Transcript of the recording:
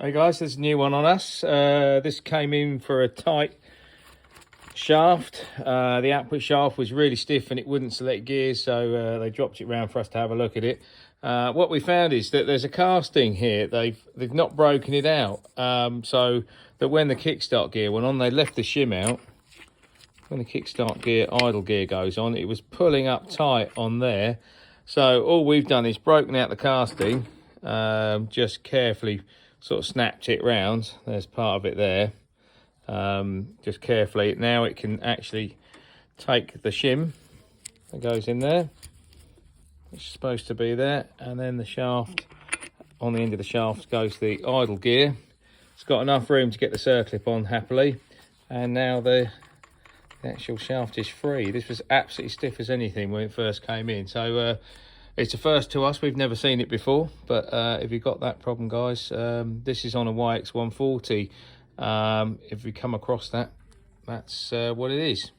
Hey guys, there's a new one on us. This came in for a tight shaft. The output shaft was really stiff and it wouldn't select gears, so they dropped it round for us to have a look at it. What we found is that there's a casting here. They've not broken it out, so that when the kickstart gear went on, they left the shim out. When the kickstart gear, idle gear goes on, it was pulling up tight on there. So all we've done is broken out the casting, just carefully sort of snapped it round. There's part of it there. Just carefully. Now it can actually take the shim that goes in there. It's supposed to be there, and then the shaft, on the end of the shaft goes the idle gear. It's got enough room to get the circlip on happily, and now the actual shaft is free. This was absolutely stiff as anything when it first came in, so it's a first to us. We've never seen it before, but if you've got that problem, guys, this is on a Yx140. If we come across that, that's what it is.